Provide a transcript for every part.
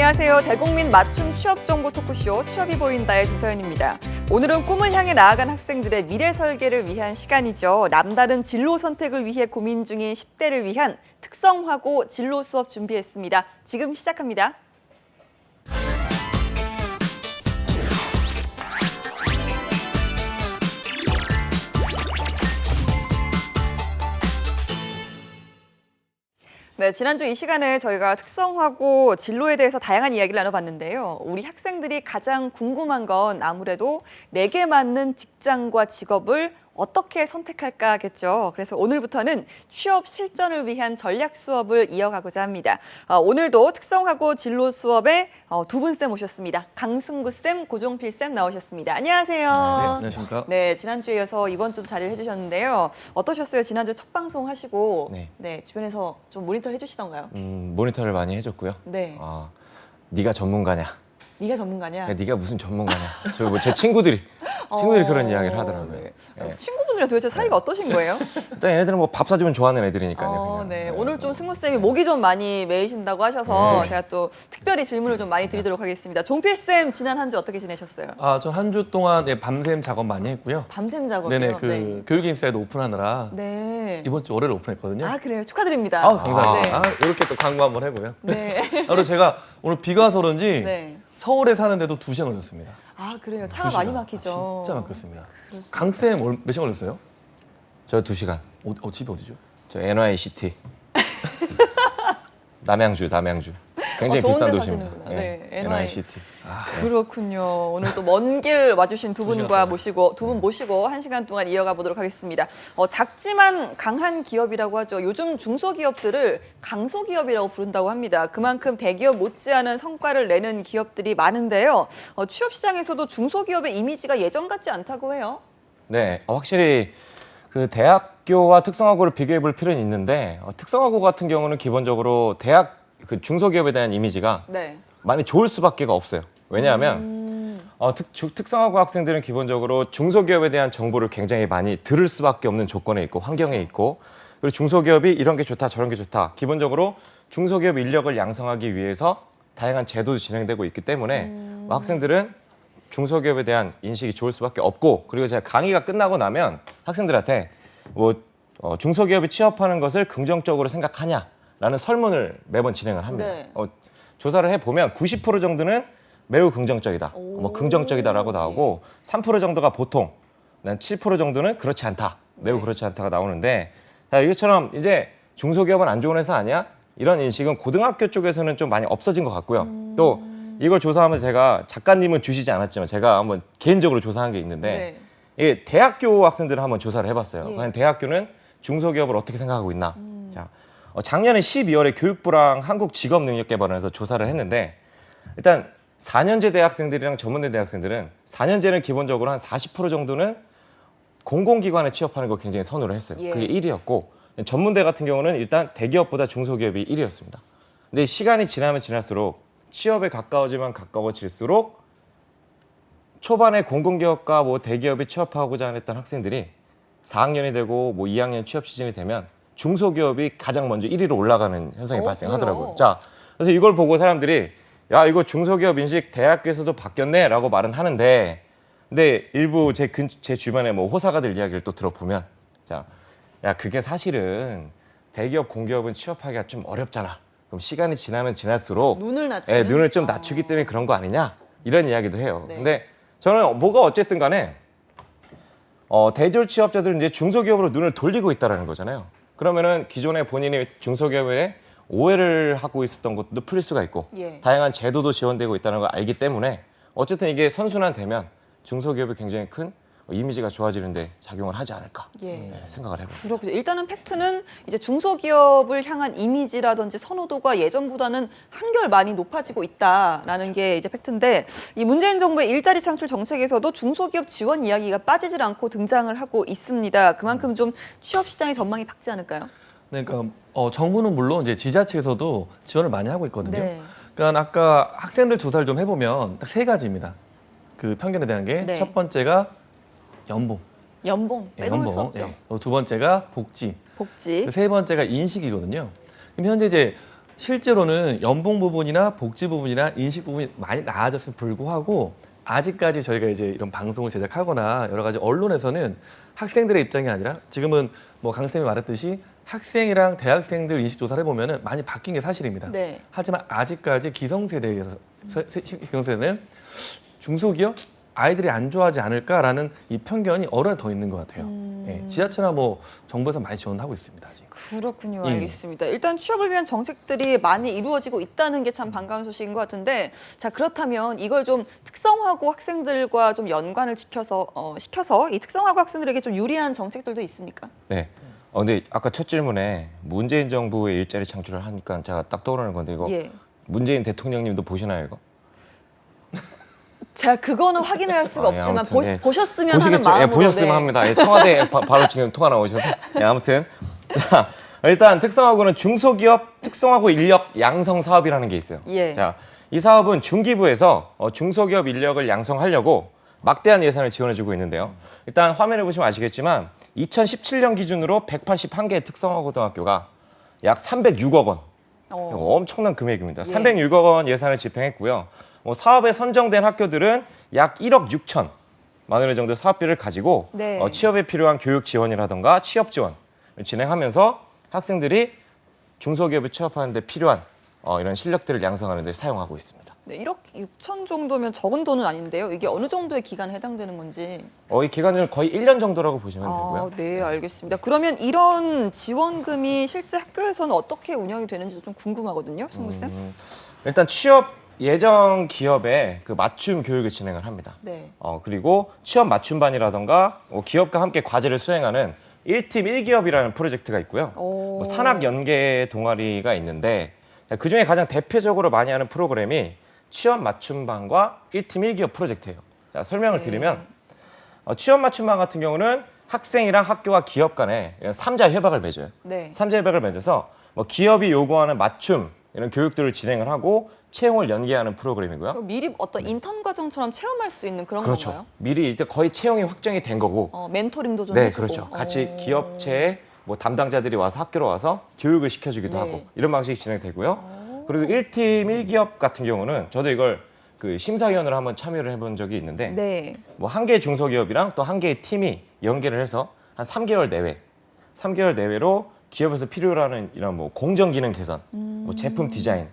안녕하세요. 대국민 맞춤 취업 정보 토크쇼 취업이 보인다의 조서연입니다. 오늘은 꿈을 향해 나아간 학생들의 미래 설계를 위한 시간이죠. 남다른 진로 선택을 위해 고민 중인 10대를 위한 특성화고 진로 수업 준비했습니다. 지금 시작합니다. 네, 지난주 이 시간에 저희가 특성화고 진로에 대해서 다양한 이야기를 나눠봤는데요. 우리 학생들이 가장 궁금한 건 아무래도 내게 맞는 직장과 직업을 어떻게 선택할까겠죠. 그래서 오늘부터는 취업 실전을 위한 전략 수업을 이어가고자 합니다. 오늘도 특성화고 진로 수업에 두 분 쌤 오셨습니다. 강승구 쌤, 고종필 쌤 나오셨습니다. 안녕하세요. 네, 안녕하십니까. 네, 지난주에 이어서 이번 주도 자리를 해주셨는데요. 어떠셨어요? 지난주 첫 방송 하시고 네. 주변에서 좀 모니터를 해주시던가요? 모니터를 많이 해줬고요. 네. 네가 전문가냐? 네가 전문가냐? 네가 무슨 전문가냐? 제 친구들이 그런 이야기를 하더라고요. 네. 네. 친구분이랑 도대체 사이가 어떠신 거예요? 일단 얘네들은 뭐 밥 사주면 좋아하는 애들이니까요. 그냥. 네. 오늘 좀 승우 쌤이 목이 좀 많이 메이신다고 하셔서 네. 제가 또 특별히 질문을 좀 많이 드리도록 하겠습니다. 종필 쌤 지난 한 주 어떻게 지내셨어요? 전 한 주 동안 밤샘 작업 많이 했고요. 밤샘 작업이요? 네네, 교육인사이드 오픈하느라 네. 이번 주 월요일 오픈했거든요. 아, 그래요? 축하드립니다. 감사합니다. 네. 이렇게 또 광고 한번 해고요. 네. 그리고 제가 오늘 비가 와서 그런지 네. 서울에 사는데도 2시간 걸렸습니다. 아, 그래요? 차가 2시간. 많이 막히죠. 진짜 막혔습니다. 그렇습니다. 강쌤 몇 시간 걸렸어요? 저 2시간. 집이 어디죠? 저 NYCT. 남양주. 굉장히 좋은 비싼 데 도시입니다. 사시는구나. 네, NYCT. 그렇군요. 오늘 또 먼 길 와주신 두 분과 모시고 두 분 모시고 1시간 동안 이어가 보도록 하겠습니다. 작지만 강한 기업이라고 하죠. 요즘 중소기업들을 강소기업이라고 부른다고 합니다. 그만큼 대기업 못지않은 성과를 내는 기업들이 많은데요. 취업 시장에서도 중소기업의 이미지가 예전 같지 않다고 해요. 네, 확실히 그 대학교와 특성화고를 비교해 볼 필요는 있는데 특성화고 같은 경우는 기본적으로 대학 그 중소기업에 대한 이미지가 네. 많이 좋을 수밖에 없어요. 왜냐하면 특성화고 학생들은 기본적으로 중소기업에 대한 정보를 굉장히 많이 들을 수밖에 없는 조건에 있고 환경에 있고, 그리고 중소기업이 이런 게 좋다 저런 게 좋다, 기본적으로 중소기업 인력을 양성하기 위해서 다양한 제도도 진행되고 있기 때문에 학생들은 중소기업에 대한 인식이 좋을 수밖에 없고, 그리고 제가 강의가 끝나고 나면 학생들한테 중소기업이 취업하는 것을 긍정적으로 생각하냐라는 설문을 매번 진행을 합니다. 네. 조사를 해보면 90% 정도는 매우 긍정적이다, 긍정적이다라고 나오고 3% 정도가 보통, 7% 정도는 그렇지 않다, 매우 그렇지 않다가 나오는데, 자, 이것처럼 이제 중소기업은 안 좋은 회사 아니야? 이런 인식은 고등학교 쪽에서는 좀 많이 없어진 것 같고요. 또 이걸 조사하면 제가 작가님은 주시지 않았지만 제가 한번 개인적으로 조사한 게 있는데 이게 대학교 학생들을 한번 조사를 해봤어요. 과연 대학교는 중소기업을 어떻게 생각하고 있나? 자, 작년에 12월에 교육부랑 한국직업능력개발원에서 조사를 했는데, 일단 4년제 대학생들이랑 전문대 대학생들은 4년제는 기본적으로 한 40% 정도는 공공기관에 취업하는 걸 굉장히 선호를 했어요. 그게 1위였고 전문대 같은 경우는 일단 대기업보다 중소기업이 1위였습니다. 근데 시간이 지나면 지날수록 취업에 가까워지면 가까워질수록 초반에 공공기업과 대기업에 취업하고자 했던 학생들이 4학년이 되고 2학년 취업 시즌이 되면 중소기업이 가장 먼저 1위로 올라가는 현상이 발생하더라고요. 그래요? 자, 그래서 이걸 보고 사람들이 야, 이거 중소기업 인식 대학교에서도 바뀌었네라고 말은 하는데, 근데 일부 제 주변에 호사가들 이야기를 또 들어보면, 자, 야, 그게 사실은 대기업 공기업은 취업하기가 좀 어렵잖아. 그럼 시간이 지나면 지날수록 눈을 좀 낮추기 때문에 그런 거 아니냐? 이런 이야기도 해요. 네. 근데 저는 뭐가 어쨌든 간에 대졸 취업자들은 이제 중소기업으로 눈을 돌리고 있다는 거잖아요. 그러면은 기존에 본인이 중소기업에 오해를 하고 있었던 것도 풀릴 수가 있고, 다양한 제도도 지원되고 있다는 걸 알기 때문에 어쨌든 이게 선순환되면 중소기업이 굉장히 큰 이미지가 좋아지는데 작용을 하지 않을까 생각을 해봅니다. 그렇군요. 일단은 팩트는 이제 중소기업을 향한 이미지라든지 선호도가 예전보다는 한결 많이 높아지고 있다라는 게 이제 팩트인데, 이 문재인 정부의 일자리 창출 정책에서도 중소기업 지원 이야기가 빠지질 않고 등장을 하고 있습니다. 그만큼 좀 취업 시장의 전망이 밝지 않을까요? 그러니까 정부는 물론 이제 지자체에서도 지원을 많이 하고 있거든요. 네. 그러니까 아까 학생들 조사를 좀 해보면 딱 3가지입니다. 그 편견에 대한 게 첫 번째가 연봉 빼놓을 수 없죠. 2번째가 복지. 복지. 3번째가 인식이거든요. 그럼 현재 이제 실제로는 연봉 부분이나 복지 부분이나 인식 부분이 많이 나아졌음에 불구하고 아직까지 저희가 이제 이런 방송을 제작하거나 여러 가지 언론에서는 학생들의 입장이 아니라 지금은 뭐 강 쌤이 말했듯이 학생이랑 대학생들 인식 조사를 해보면은 많이 바뀐 게 사실입니다. 네. 하지만 아직까지 기성세대에서 기성세대는 중소기업 아이들이 안 좋아하지 않을까라는 이 편견이 어른에 더 있는 것 같아요. 예, 지자체나 뭐 정부에서 많이 지원하고 있습니다. 아직. 그렇군요. 예. 알겠습니다. 일단 취업을 위한 정책들이 많이 이루어지고 있다는 게 참 반가운 소식인 것 같은데, 자 그렇다면 이걸 좀 특성화고 학생들과 좀 연관을 시켜서 이 특성화고 학생들에게 좀 유리한 정책들도 있습니까? 네. 근데 아까 첫 질문에 문재인 정부의 일자리 창출을 하니까 제가 딱 떠오르는 건데 이거 예. 문재인 대통령님도 보시나요 이거? 제가 그거는 확인을 할 수가 예, 없지만 아무튼, 예. 보셨으면 하는 보시겠죠? 마음으로. 예, 보셨으면 네. 합니다. 예, 청와대 바로 지금 통화 나오셔서. 예, 아무튼 자, 일단 특성화고는 중소기업 특성화고 인력 양성 사업이라는 게 있어요. 예. 자, 이 사업은 중기부에서 중소기업 인력을 양성하려고 막대한 예산을 지원해주고 있는데요. 일단 화면을 보시면 아시겠지만 2017년 기준으로 181개의 특성화고등학교가 약 306억 원. 엄청난 금액입니다. 예. 306억 원 예산을 집행했고요. 사업에 선정된 학교들은 약 1억 6천만 원 정도 사업비를 가지고 네. 취업에 필요한 교육 지원이라든가 취업 지원을 진행하면서 학생들이 중소기업에 취업하는 데 필요한 이런 실력들을 양성하는 데 사용하고 있습니다. 네, 1억 6천 정도면 적은 돈은 아닌데요. 이게 어느 정도의 기간에 해당되는 건지. 이 기간을 거의 1년 정도라고 보시면 되고요. 네, 알겠습니다. 그러면 이런 지원금이 실제 학교에서는 어떻게 운영이 되는지도 좀 궁금하거든요, 승무쌤. 일단 취업 예정 기업에 그 맞춤 교육을 진행을 합니다. 네. 그리고 취업 맞춤반이라던가 기업과 함께 과제를 수행하는 1팀 1기업이라는 프로젝트가 있고요. 산학 연계 동아리가 있는데 그중에 가장 대표적으로 많이 하는 프로그램이 취업 맞춤반과 1팀 1기업 프로젝트예요. 자, 설명을 드리면 취업 맞춤반 같은 경우는 학생이랑 학교와 기업 간에 이런 3자 협약을 맺어요. 네. 3자 협약을 맺어서 기업이 요구하는 맞춤 이런 교육들을 진행을 하고 채용을 연계하는 프로그램이고요. 미리 어떤 인턴 과정처럼 체험할 수 있는 그런 그렇죠. 건가요? 미리 이제 거의 채용이 확정이 된 거고. 멘토링도 좀 네, 해주고. 그렇죠. 같이 기업체에 담당자들이 와서 학교로 와서 교육을 시켜주기도 네. 하고 이런 방식이 진행되고요. 그리고 1팀 1기업 같은 경우는 저도 이걸 그 심사위원으로 한번 참여를 해본 적이 있는데 네. 한 개의 중소기업이랑 또 한 개의 팀이 연계를 해서 한 3개월 내외로 기업에서 필요로 하는 이런 공정 기능 개선, 제품 디자인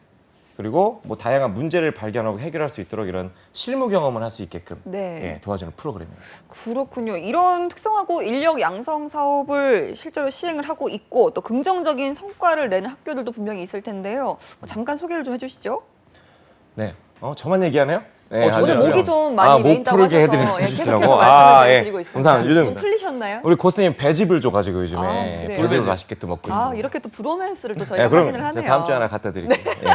그리고 다양한 문제를 발견하고 해결할 수 있도록 이런 실무 경험을 할 수 있게끔 네. 도와주는 프로그램입니다. 그렇군요. 이런 특성화고 인력 양성 사업을 실제로 시행을 하고 있고 또 긍정적인 성과를 내는 학교들도 분명히 있을 텐데요. 잠깐 소개를 좀 해주시죠. 네, 저만 얘기하네요? 네, 저는 오늘 아니요. 목이 좀 많이 목 메인다고 풀게 하셔서 해드리시더라고. 계속해서 말씀을 예. 드리고 있습니다. 감사합니다. 요즘 좀 풀리셨나요? 우리 고스님 배즙을 줘가지고 요즘에 그래요? 배즙을 맛있게 또 먹고 있습니다. 이렇게 또 브로맨스를 또 저희가 네, 그럼 확인을 하네요. 제가 다음 주에 하나 갖다 드릴게요. 예.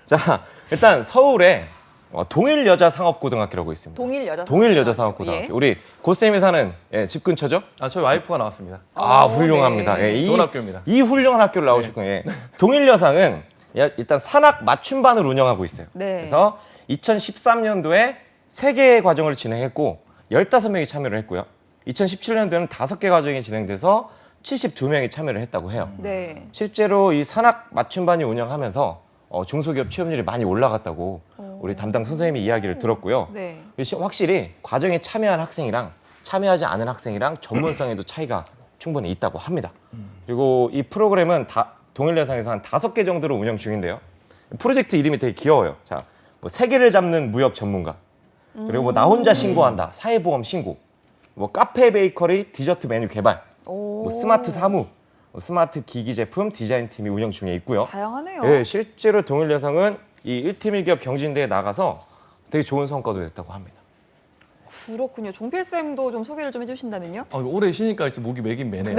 자, 일단 서울에 동일여자상업고등학교라고 있습니다. 동일여자상업고등학교. 예. 우리 고쌤이 사는 집 근처죠? 저희 와이프가 나왔습니다. 훌륭합니다. 네. 예, 좋은 학교입니다. 이 훌륭한 학교를 나오셨군요. 예. 동일여상은 일단 산학 맞춤반을 운영하고 있어요. 네. 그래서 2013년도에 3개의 과정을 진행했고 15명이 참여를 했고요. 2017년도에는 5개 과정이 진행돼서 72명이 참여를 했다고 해요. 네. 실제로 이 산학 맞춤반이 운영하면서 중소기업 취업률이 많이 올라갔다고 우리 담당 선생님이 이야기를 들었고요. 네. 확실히 과정에 참여한 학생이랑 참여하지 않은 학생이랑 전문성에도 차이가 충분히 있다고 합니다. 그리고 이 프로그램은 동일여상에서 한 5개 정도로 운영 중인데요. 프로젝트 이름이 되게 귀여워요. 자, 세계를 잡는 무역 전문가, 그리고 나 혼자 신고한다, 사회보험 신고, 카페 베이커리 디저트 메뉴 개발, 스마트 사무, 스마트 기기 제품 디자인 팀이 운영 중에 있고요. 다양하네요. 네, 실제로 동일여상은 이 1팀 1기업 경진대회에 나가서 되게 좋은 성과도 냈다고 합니다. 그렇군요. 종필쌤도 좀 소개를 좀 해주신다면요? 올해 쉬니까 진짜 목이 매긴 매네요.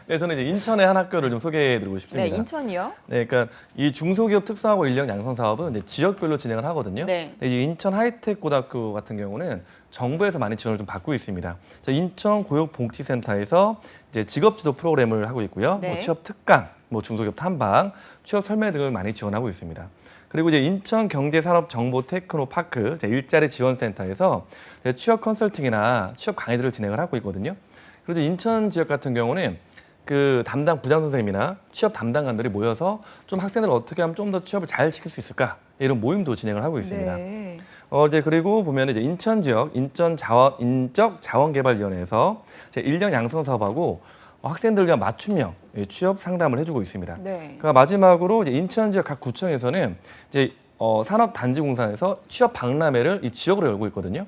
네, 저는 이제 인천의 한 학교를 좀 소개해드리고 싶습니다. 네, 인천이요. 네, 그러니까 이 중소기업 특성화고 인력 양성 사업은 이제 지역별로 진행을 하거든요. 네. 이 인천 하이텍 고등학교 같은 경우는 정부에서 많이 지원을 좀 받고 있습니다. 인천 고용복지센터에서 이제 직업지도 프로그램을 하고 있고요. 네. 취업 특강, 중소기업 탐방, 취업 설매 등을 많이 지원하고 있습니다. 그리고 이제 인천 경제산업정보테크노파크 일자리 지원센터에서 취업 컨설팅이나 취업 강의들을 진행을 하고 있거든요. 그리고 인천 지역 같은 경우는 그 담당 부장 선생님이나 취업 담당관들이 모여서 좀 학생들을 어떻게 하면 좀 더 취업을 잘 시킬 수 있을까 이런 모임도 진행을 하고 있습니다. 네. 이제 그리고 보면 이제 인천 지역 인적 자원개발위원회에서 이제 인력 양성 사업하고 학생들 위한 맞춤형 취업 상담을 해주고 있습니다. 네. 그러니까 마지막으로 이제 인천 지역 각 구청에서는 이제 산업단지공사에서 취업 박람회를 이 지역으로 열고 있거든요.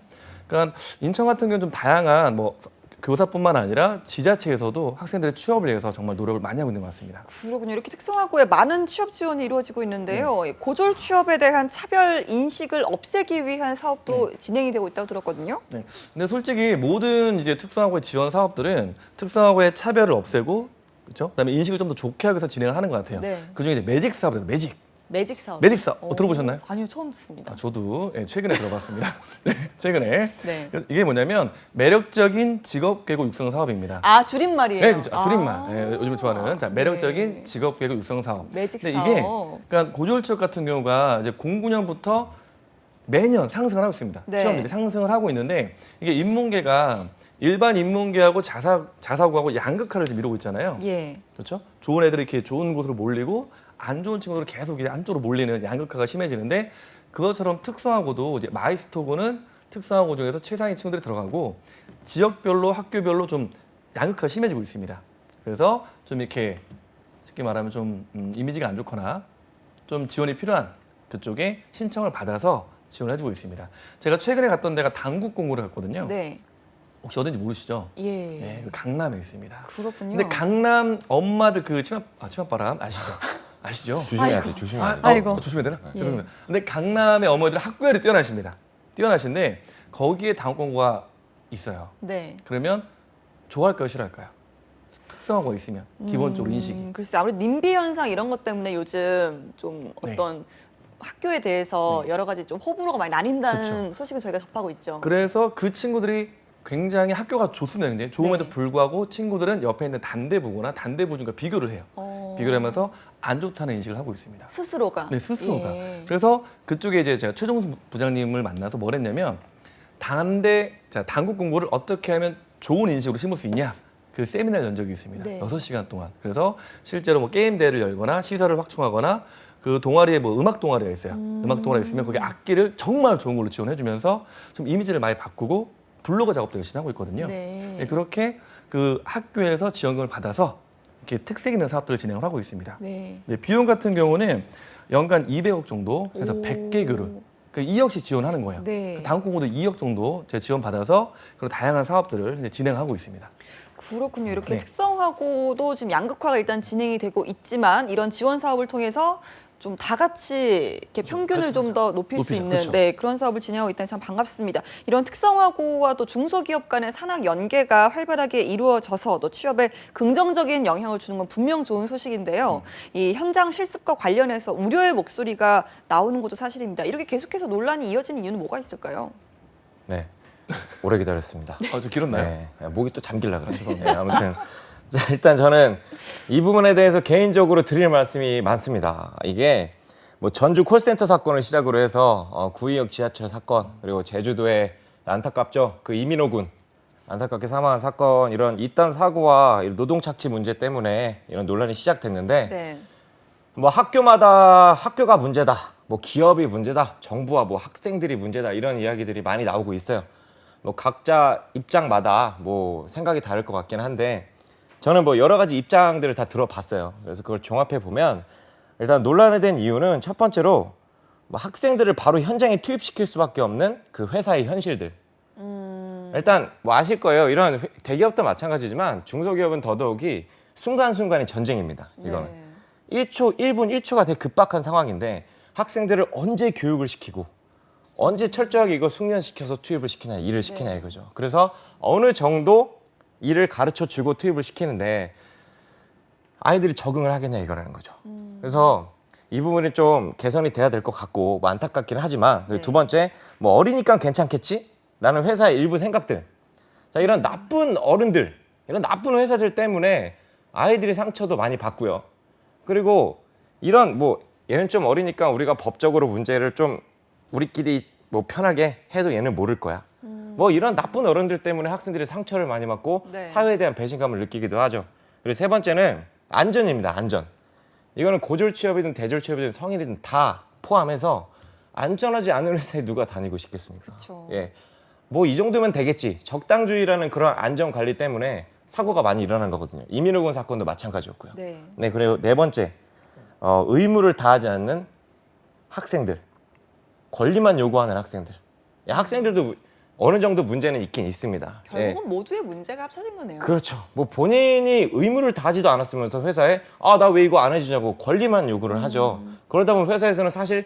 그러니까 인천 같은 경우는 좀 다양한 뭐 교사뿐만 아니라 지자체에서도 학생들의 취업을 위해서 정말 노력을 많이 하고 있는 것 같습니다. 그렇군요. 이렇게 특성화고에 많은 취업 지원이 이루어지고 있는데요. 고졸 취업에 대한 차별 인식을 없애기 위한 사업도 진행이 되고 있다고 들었거든요. 네. 근데 솔직히 모든 이제 특성화고의 지원 사업들은 특성화고의 차별을 없애고 그렇죠? 그다음에 인식을 좀 더 좋게 하기 위해서 진행을 하는 것 같아요. 네. 그중에 이제 매직 사업이라서 매직 사업. 매직 사업 들어보셨나요? 아니요, 처음 듣습니다. 저도 최근에 들어봤습니다. 네, 최근에 네. 이게 뭐냐면 매력적인 직업 계고 육성 사업입니다. 아, 줄임말이에요. 네, 그렇죠. 줄임말. 요즘 좋아하는 매력적인 네. 직업 계고 육성 사업. 매직 근데 사업. 이게 그러니까 고졸 취업 같은 경우가 이제 09년부터 매년 상승을 하고 있습니다. 네. 취업률이 상승을 하고 있는데 이게 인문계가 일반 인문계하고 자사고하고 양극화를 지금 이루고 있잖아요. 예. 그렇죠? 좋은 애들이 이렇게 좋은 곳으로 몰리고 안 좋은 친구들이 계속 이제 안쪽으로 몰리는 양극화가 심해지는데 그것처럼 특성화고도 이제 마이스터고는 특성화고 중에서 최상위 친구들이 들어가고 지역별로 학교별로 좀 양극화가 심해지고 있습니다. 그래서 좀 이렇게 쉽게 말하면 좀 이미지가 안 좋거나 좀 지원이 필요한 그쪽에 신청을 받아서 지원을 해주고 있습니다. 제가 최근에 갔던 데가 당국공고를 갔거든요. 네. 혹시 어딘지 모르시죠? 예. 네, 그 강남에 있습니다. 그렇군요. 근데 강남 엄마들 그 치맛바람 아시죠? 아시죠? 조심해야 돼, 조심해야 돼. 아이고. 조심해야 되나? 예. 죄송합니다. 근데 강남의 어머니들 학구열이 뛰어나십니다. 뛰어나신데 거기에 당국공고가 있어요. 네. 그러면 좋아할까요, 싫어할까요? 특성화고가 있으면 기본적으로 인식이. 글쎄 아무래도 님비 현상 이런 것 때문에 요즘 좀 네. 어떤 학교에 대해서 네. 여러 가지 좀 호불호가 많이 나뉜다는 그쵸. 소식을 저희가 접하고 있죠. 그래서 그 친구들이 굉장히 학교가 좋습니다. 굉장히 좋음에도 네. 불구하고 친구들은 옆에 있는 단대부거나 단대부중과 비교를 해요. 비교를 하면서 안 좋다는 인식을 하고 있습니다. 스스로가. 네, 스스로가. 예. 그래서 그쪽에 이제 제가 최종수 부장님을 만나서 뭘 했냐면 당국 공고를 어떻게 하면 좋은 인식으로 심을 수 있냐 그 세미나를 연 적이 있습니다. 네. 6시간 동안. 그래서 실제로 뭐 게임 대회를 열거나 시설을 확충하거나 그 동아리에 뭐 음악 동아리가 있어요. 음악 동아리가 있으면 거기 악기를 정말 좋은 걸로 지원해주면서 좀 이미지를 많이 바꾸고 블로그 작업도 열심히 하고 있거든요. 네. 네, 그렇게 그 학교에서 지원금을 받아서 이렇게 특색 있는 사업들을 진행을 하고 있습니다. 네. 네, 비용 같은 경우는 연간 200억 정도 해서 오. 100개 교를 그 2억씩 지원하는 거예요. 네. 다음 공고도 2억 정도 제가 지원받아서 그런 다양한 사업들을 이제 진행하고 있습니다. 그렇군요. 이렇게 네. 특성화고도 지금 양극화가 일단 진행이 되고 있지만 이런 지원 사업을 통해서 좀 다 같이 이렇게 평균을 좀 더 높일 수 높이죠. 있는 그쵸. 네, 그런 사업을 진행하고 있다니 참 반갑습니다. 이런 특성화고와 또 중소기업 간의 산학 연계가 활발하게 이루어져서 또 취업에 긍정적인 영향을 주는 건 분명 좋은 소식인데요. 이 현장 실습과 관련해서 우려의 목소리가 나오는 것도 사실입니다. 이렇게 계속해서 논란이 이어지는 이유는 뭐가 있을까요? 네, 오래 기다렸습니다. 저 길었나요? 네, 목이 또 잠길라 그래요. 네, 아무튼 자, 일단 저는 이 부분에 대해서 개인적으로 드릴 말씀이 많습니다. 이게 뭐 전주 콜센터 사건을 시작으로 해서 구의역 지하철 사건 그리고 제주도의 안타깝죠 그 이민호 군 안타깝게 사망한 사건 이런 이딴 사고와 이런 노동 착취 문제 때문에 이런 논란이 시작됐는데 네. 뭐 학교마다 학교가 문제다, 뭐 기업이 문제다, 정부와 뭐 학생들이 문제다 이런 이야기들이 많이 나오고 있어요. 뭐 각자 입장마다 뭐 생각이 다를 것 같긴 한데 저는 뭐 여러 가지 입장들을 다 들어봤어요. 그래서 그걸 종합해 보면 일단 논란이 된 이유는 첫 번째로 뭐 학생들을 바로 현장에 투입시킬 수밖에 없는 그 회사의 현실들. 일단 뭐 아실 거예요. 이런 대기업도 마찬가지지만 중소기업은 더더욱이 순간순간이 전쟁입니다. 이거는. 네. 1초, 1분 1초가 되게 급박한 상황인데 학생들을 언제 교육을 시키고 언제 철저하게 이거 숙련시켜서 투입을 시키냐, 일을 시키냐 네. 이거죠. 그래서 어느 정도 일을 가르쳐 주고 투입을 시키는데 아이들이 적응을 하겠냐 이거라는 거죠. 그래서 이 부분이 좀 개선이 돼야 될 것 같고 뭐 안타깝긴 하지만 그리고 네. 두 번째 뭐 어리니까 괜찮겠지? 라는 회사의 일부 생각들. 자, 이런 나쁜 어른들, 이런 나쁜 회사들 때문에 아이들이 상처도 많이 받고요. 그리고 이런 뭐 얘는 좀 어리니까 우리가 법적으로 문제를 좀 우리끼리 뭐 편하게 해도 얘는 모를 거야. 뭐 이런 나쁜 어른들 때문에 학생들이 상처를 많이 받고 네. 사회에 대한 배신감을 느끼기도 하죠. 그리고 세 번째는 안전입니다. 안전. 이거는 고졸 취업이든 대졸 취업이든 성인이든 다 포함해서 안전하지 않은 회사에 누가 다니고 싶겠습니까? 그쵸. 예. 뭐 이 정도면 되겠지. 적당주의라는 그런 안전 관리 때문에 사고가 많이 일어난 거거든요. 이민호군 사건도 마찬가지였고요. 네. 네, 그리고 네 번째, 의무를 다하지 않는 학생들, 권리만 요구하는 학생들. 학생들도 어느 정도 문제는 있긴 있습니다. 예. 결국은 모두의 문제가 합쳐진 거네요. 그렇죠. 뭐 본인이 의무를 다하지도 않았으면서 회사에 나 왜 이거 안 해주냐고 권리만 요구를 하죠. 그러다 보면 회사에서는 사실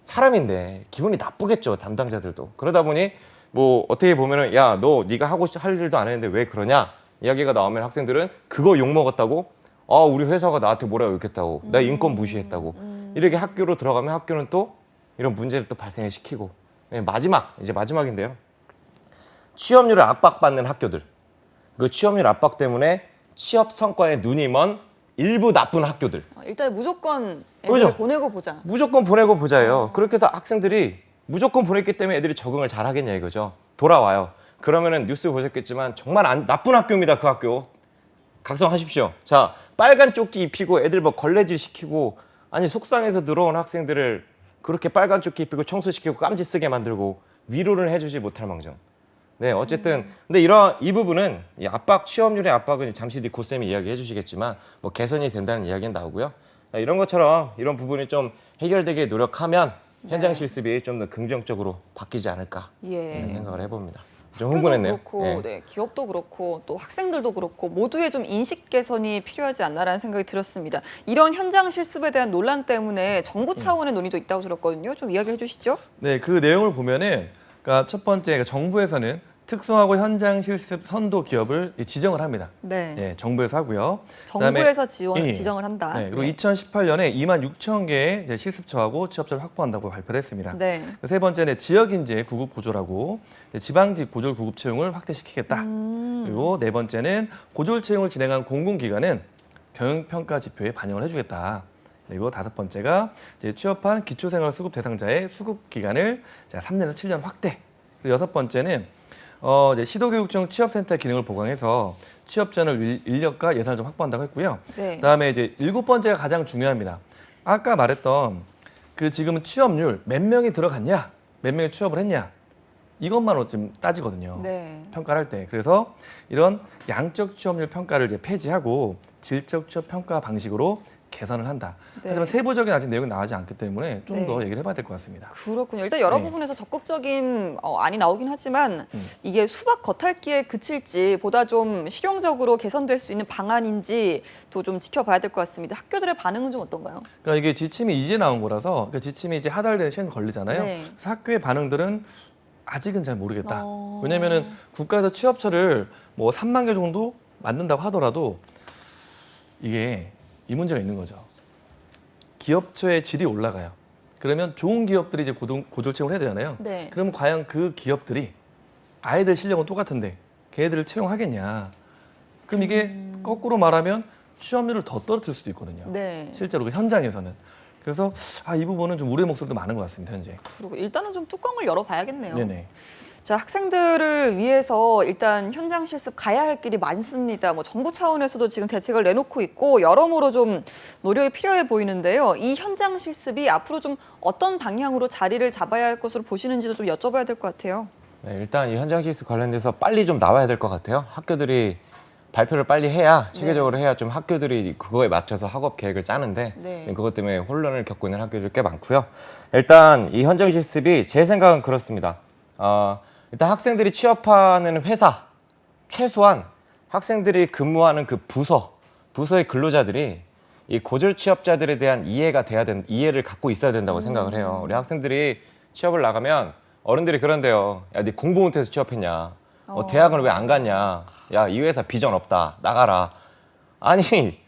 사람인데 기분이 나쁘겠죠. 담당자들도. 그러다 보니 뭐 어떻게 보면은 야, 너 네가 할 일도 안 했는데 왜 그러냐 이야기가 나오면 학생들은 그거 욕 먹었다고 우리 회사가 나한테 뭐라고 욕했다고 나 인권 무시했다고 이렇게 학교로 들어가면 학교는 또 이런 문제를 또 발생을 시키고 이제 마지막인데요. 취업률을 압박받는 학교들. 그 취업률 압박 때문에 취업 성과에 눈이 먼 일부 나쁜 학교들. 일단 무조건 애들 그죠? 보내고 보자. 무조건 보내고 보자예요. 그렇게 해서 학생들이 무조건 보냈기 때문에 애들이 적응을 잘 하겠냐 이거죠. 돌아와요. 그러면은 뉴스 보셨겠지만 정말 나쁜 학교입니다. 그 학교. 각성하십시오. 자, 빨간 조끼 입히고 애들 뭐 걸레질 시키고 아니 속상해서 들어온 학생들을 그렇게 빨간 조끼 입히고 청소시키고 깜지 쓰게 만들고 위로를 해주지 못할 망정. 네, 어쨌든 근데 이 부분은 이 취업률의 압박은 잠시 뒤 고쌤이 이야기해 주시겠지만 뭐 개선이 된다는 이야기는 나오고요. 이런 것처럼 이런 부분이 좀 해결되게 노력하면 현장 실습이 좀 더 긍정적으로 바뀌지 않을까 이런 생각을 해봅니다. 좀 흥분했네요. 학교도 그렇고, 네, 기업도 그렇고, 또 학생들도 그렇고 모두의 좀 인식 개선이 필요하지 않나라는 생각이 들었습니다. 이런 현장 실습에 대한 논란 때문에 정부 차원의 논의도 있다고 들었거든요. 좀 이야기해 주시죠. 네, 그 내용을 보면은 그러니까 첫 번째 정부에서는 특성화고 현장 실습 선도 기업을 지정을 합니다. 네. 네, 정부에서 하고요. 정부에서 예. 지정을 한다. 네, 그리고 2018년에 26,000개의 이제 실습처하고 취업처를 확보한다고 발표를 했습니다. 네. 세 번째는 지역인재 구급 고졸하고 지방직 고졸 구급 채용을 확대시키겠다. 그리고 네 번째는 고졸 채용을 진행한 공공기관은 경영평가 지표에 반영을 해주겠다. 그리고 다섯 번째가 이제 취업한 기초생활 수급 대상자의 수급 기간을 3년에서 7년 확대. 그리고 여섯 번째는 이제 시도교육청 취업센터 기능을 보강해서 취업 전을 인력과 예산을 좀 확보한다고 했고요. 네. 그다음에 이제 일곱 번째가 가장 중요합니다. 아까 말했던 그 지금은 취업률 몇 명이 들어갔냐, 몇 명이 취업을 했냐 이것만으로 좀 따지거든요. 네. 평가를 할 때. 그래서 이런 양적 취업률 평가를 이제 폐지하고 질적 취업 평가 방식으로 개선을 한다. 네. 하지만 세부적인 아직 내용이 나오지 않기 때문에 좀 더 네. 얘기를 해봐야 될 것 같습니다. 그렇군요. 일단 여러 네. 부분에서 적극적인 안이 나오긴 하지만 이게 수박 겉핥기에 그칠지 보다 좀 실용적으로 개선될 수 있는 방안인지 또 좀 지켜봐야 될 것 같습니다. 학교들의 반응은 좀 어떤가요? 그러니까 이게 지침이 이제 나온 거라서 그 지침이 이제 하달되는 시간이 걸리잖아요. 네. 그래서 학교의 반응들은 아직은 잘 모르겠다. 왜냐면은 국가에서 취업처를 뭐 3만 개 정도 만든다고 하더라도 이게 이 문제가 있는 거죠. 기업처의 질이 올라가요. 그러면 좋은 기업들이 이제 고졸 채용을 해야 되잖아요. 네. 그러면 과연 그 기업들이 아이들 실력은 똑같은데 걔네들을 채용하겠냐. 그럼 이게 거꾸로 말하면 취업률을 더 떨어뜨릴 수도 있거든요. 네. 실제로 그 현장에서는. 그래서 이 부분은 좀 우려의 목소리도 많은 것 같습니다. 현재. 그리고 일단은 좀 뚜껑을 열어봐야겠네요. 네네. 자, 학생들을 위해서 일단 현장 실습 가야 할 길이 많습니다. 뭐 정부 차원에서도 지금 대책을 내놓고 있고 여러모로 좀 노력이 필요해 보이는데요. 이 현장 실습이 앞으로 좀 어떤 방향으로 자리를 잡아야 할 것으로 보시는지도 좀 여쭤봐야 될 것 같아요. 네, 일단 이 현장 실습 관련돼서 빨리 좀 나와야 될 것 같아요. 학교들이 발표를 빨리 해야 체계적으로 해야 좀 학교들이 그거에 맞춰서 학업 계획을 짜는데 네. 그것 때문에 혼란을 겪고 있는 학교들 꽤 많고요. 일단 이 현장 실습이 제 생각은 그렇습니다. 일단 학생들이 취업하는 회사 최소한 학생들이 근무하는 그 부서의 근로자들이 이 고졸 취업자들에 대한 이해를 갖고 있어야 된다고 생각을 해요. 우리 학생들이 취업을 나가면 어른들이 그런데요. 야, 네 공부 못해서 취업했냐? 대학을 왜 안 갔냐? 야, 이 회사 비전 없다. 나가라. 아니,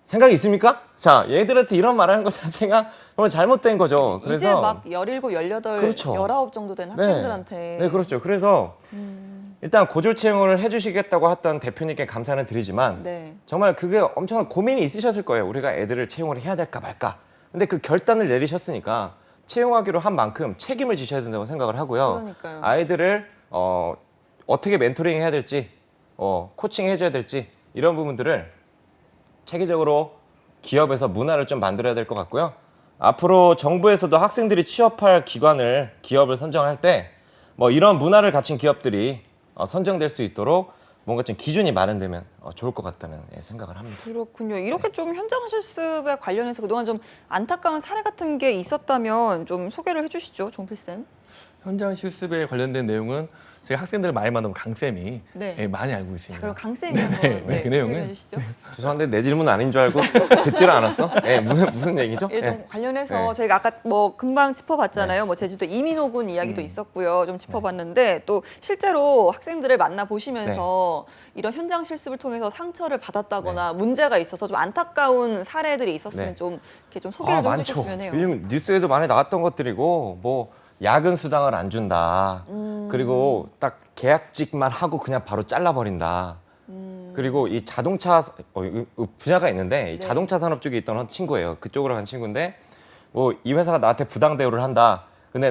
생각이 있습니까? 자, 얘들한테 이런 말하는 것 자체가 정말 잘못된 거죠. 그래서 이제 막 17, 18, 그렇죠. 19 정도 된 학생들한테. 네, 그렇죠. 그래서 일단 고졸 채용을 해주시겠다고 했던 대표님께 감사는 드리지만 네. 정말 그게 엄청난 고민이 있으셨을 거예요. 우리가 애들을 채용을 해야 될까 말까. 근데 그 결단을 내리셨으니까 채용하기로 한 만큼 책임을 지셔야 된다고 생각을 하고요. 그러니까요. 아이들을 어떻게 멘토링 해야 될지, 코칭 해줘야 될지 이런 부분들을 체계적으로 기업에서 문화를 좀 만들어야 될 것 같고요. 앞으로 정부에서도 학생들이 취업할 기관을 기업을 선정할 때 뭐 이런 문화를 갖춘 기업들이 선정될 수 있도록 뭔가 좀 기준이 마련되면 좋을 것 같다는 생각을 합니다. 그렇군요. 이렇게 좀 현장 실습에 관련해서 그동안 좀 안타까운 사례 같은 게 있었다면 좀 소개를 해주시죠, 종필 쌤. 현장 실습에 관련된 내용은 제가 학생들을 많이 만나면 강쌤이 네. 예, 많이 알고 자, 있습니다. 그럼 강 쌤이 한번 네, 그 내용은 해주시죠. 죄송한데 내 질문 아닌 줄 알고 듣지를 않았어? 무슨 얘기죠? 예, 좀 예. 관련해서 네. 저희가 아까 뭐 금방 짚어봤잖아요. 뭐 제주도 이민호군 이야기도 있었고요. 좀 짚어봤는데 또 실제로 학생들을 만나 보시면서 이런 현장 실습을 통해서 상처를 받았다거나 문제가 있어서 좀 안타까운 사례들이 있었으면 네. 좀 이렇게 좀 소개를 좀 많죠. 해주셨으면 해요. 요즘 뉴스에도 많이 나왔던 것들이고 뭐 야근 수당을 안 준다. 그리고 딱 계약직만 하고 그냥 바로 잘라버린다. 그리고 이 자동차 분야가 있는데 이 자동차 산업 쪽에 있던 친구예요. 그쪽으로 간 친구인데 뭐 이 회사가 나한테 부당 대우를 한다. 근데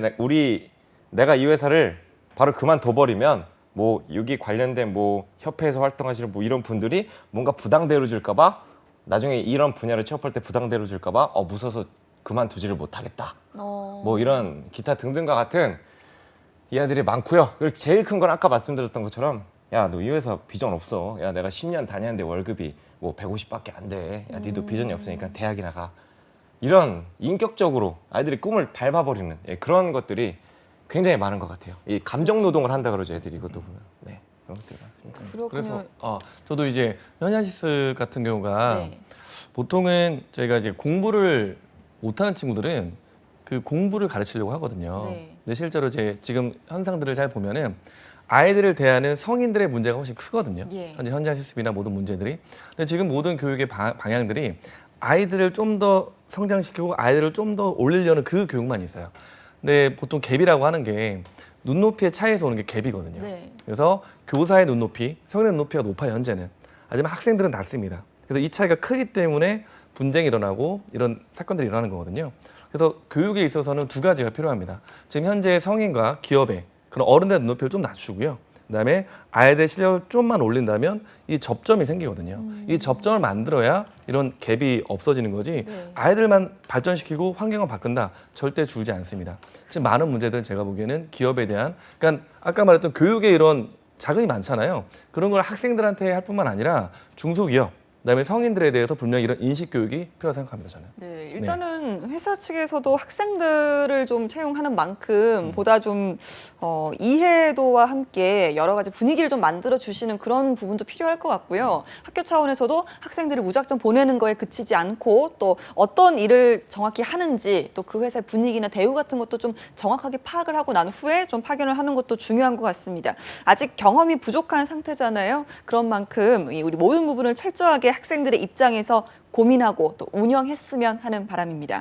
내가 이 회사를 바로 그만둬버리면 뭐 여기 관련된 뭐 협회에서 활동하시는 뭐 이런 분들이 뭔가 부당 대우를 줄까봐 나중에 이런 분야를 취업할 때 부당 대우를 줄까봐 무서워서 그만두지를 못하겠다. 뭐 이런 기타 등등과 같은 이야기들이 많고요. 그리고 제일 큰 건 아까 말씀드렸던 것처럼 야, 너 이 회사 비전 없어. 야, 내가 10년 다녔는데 월급이 뭐 150밖에 안 돼. 야, 니도 비전이 없으니까 대학이나 가. 이런 인격적으로 아이들이 꿈을 밟아버리는 그런 것들이 굉장히 많은 것 같아요. 이 감정 노동을 한다 그러죠, 애들이 이것도 보면. 네, 그런 것들이 많습니다. 그렇군요. 그래서 저도 이제 현장 실습 같은 경우가 네. 보통은 저희가 이제 공부를 못하는 친구들은 그 공부를 가르치려고 하거든요. 네. 근데 실제로 지금 현상들을 잘 보면은 아이들을 대하는 성인들의 문제가 훨씬 크거든요. 예. 현재 현장 실습이나 모든 문제들이. 근데 지금 모든 교육의 방향들이 아이들을 좀 더 성장시키고 아이들을 좀 더 올리려는 그 교육만 있어요. 근데 보통 갭이라고 하는 게 눈높이의 차이에서 오는 게 갭이거든요. 네. 그래서 교사의 눈높이, 성인의 눈높이가 높아요, 현재는. 하지만 학생들은 낮습니다. 그래서 이 차이가 크기 때문에 분쟁이 일어나고 이런 사건들이 일어나는 거거든요. 그래서 교육에 있어서는 두 가지가 필요합니다. 지금 현재 성인과 기업의 그런 어른들의 눈높이를 좀 낮추고요. 그다음에 아이들의 실력을 좀만 올린다면 이 접점이 생기거든요. 이 접점을 만들어야 이런 갭이 없어지는 거지 네. 아이들만 발전시키고 환경을 바꾼다 절대 줄지 않습니다. 지금 많은 문제들은 제가 보기에는 기업에 대한 그러니까 아까 말했던 교육에 이런 자금이 많잖아요. 그런 걸 학생들한테 할 뿐만 아니라 중소기업 그다음에 성인들에 대해서 분명히 이런 인식 교육이 필요하다고 생각합니다. 저는. 네, 일단은 회사 측에서도 학생들을 좀 채용하는 만큼 보다 좀 이해도와 함께 여러 가지 분위기를 좀 만들어 주시는 그런 부분도 필요할 것 같고요. 학교 차원에서도 학생들을 무작정 보내는 거에 그치지 않고 또 어떤 일을 정확히 하는지 또 그 회사의 분위기나 대우 같은 것도 좀 정확하게 파악을 하고 난 후에 좀 파견을 하는 것도 중요한 것 같습니다. 아직 경험이 부족한 상태잖아요. 그런 만큼 우리 모든 부분을 철저하게 학생들의 입장에서 고민하고 또 운영했으면 하는 바람입니다.